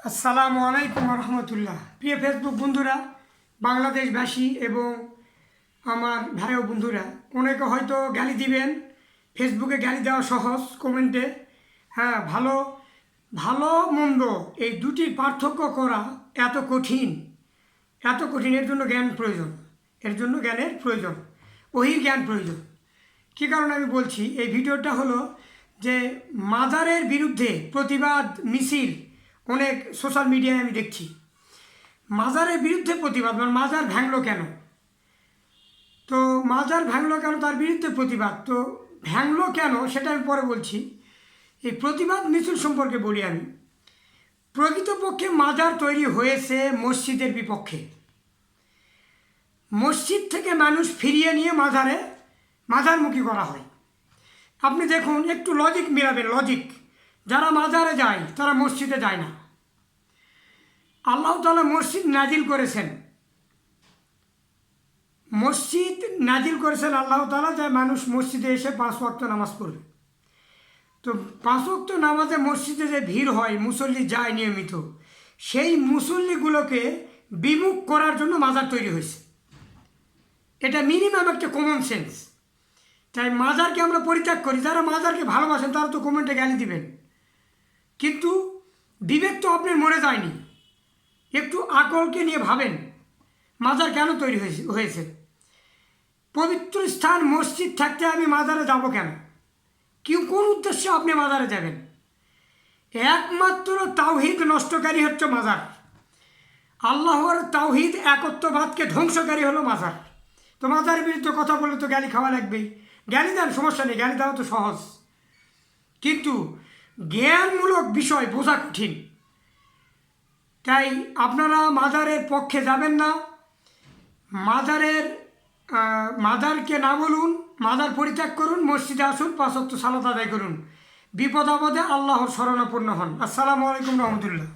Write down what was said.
আসসালামু আলাইকুম রহমতুল্লাহ। প্রিয় ফেসবুক বন্ধুরা, বাংলাদেশবাসী এবং আমার ভাই ও বন্ধুরা, অনেকে হয়তো গালি দিবেন। ফেসবুকে গালি দেওয়া সহজ, কমেন্টে। হ্যাঁ, ভালো ভালো মন্দ এই দুটির পার্থক্য করা এত কঠিন, এত কঠিন। এর জন্য জ্ঞান প্রয়োজন, এর জন্য জ্ঞানের প্রয়োজন, ওহির জ্ঞান প্রয়োজন। কী কারণে আমি বলছি, এই ভিডিওটা হলো যে মাজারের বিরুদ্ধে প্রতিবাদ মিছিল অনেক সোশ্যাল মিডিয়ায় আমি দেখছি। মাজারের বিরুদ্ধে প্রতিবাদ, মানে মাজার ভাঙলো কেন, তো মাজার ভাঙলো কেন, তার বিরুদ্ধে প্রতিবাদ। তো ভাঙলো কেন সেটা আমি পরে বলছি। এই প্রতিবাদ মিছিল সম্পর্কে বলি আমি। প্রকৃতপক্ষে মাজার তৈরি হয়েছে মসজিদের বিপক্ষে। মসজিদ থেকে মানুষ ফিরিয়ে নিয়ে মাজারমুখী করা হয়। আপনি দেখুন, একটু লজিক মিলাবেন, লজিক। যারা মাজারে যায় তারা মসজিদে যায় না। আল্লাহ তাআলা মসজিদ নাজিল করেছেন, আল্লাহ তাআলা, যে মানুষ মসজিদে এসে 5 ওয়াক্ত নামাজ পড়বে। তো 5 ওয়াক্ত নামাজে মসজিদে যে ভিড় হয়, মুসল্লি যায় নিয়মিত, সেই মুসল্লিগুলোকে বিমুখ করার জন্য মাজার তৈরি হয়েছে। এটা মিনিমাম একটা কমন সেন্স। তাই মাজারকে আমরা পরিত্যাগ করি। যারা মাজারকে ভালোবাসেন তারা তো কমেন্টে গালি দিবেন, কিন্তু বিবেক তো আপনার মরে যায়নি। একটু আকলকে নিয়ে ভাবেন, মাজার কেন তৈরি হয়েছে। পবিত্র স্থান মসজিদ থাকতে আমি মাজারে যাব কেন? কোন উদ্দেশ্যে আপনি মাজারে যাবেন? একমাত্র তাওহীদ নষ্টকারী হচ্ছে মাজার। আল্লাহর তাওহীদ একত্ববাদকে ধ্বংসকারী হলো মাজার। তো মাজারের বিরুদ্ধে কথা বললে তো গালি খাওয়া লাগবেই। গালি দেন, সমস্যা নেই, গালি দেওয়া তো সহজ, কিন্তু জ্ঞানমূলক বিষয় বোঝা কঠিন। তাই আপনারা মাজারের পক্ষে যাবেন না। মাজারকে না বলুন, মাজার পরিত্যাগ করুন, মসজিদে আসুন, 5 ওয়াক্ত সালাত আদায় করুন। বিপদ আপদে আল্লাহর শরণাপন্ন হন। আসসালামু আলাইকুম রহমতুল্লাহ।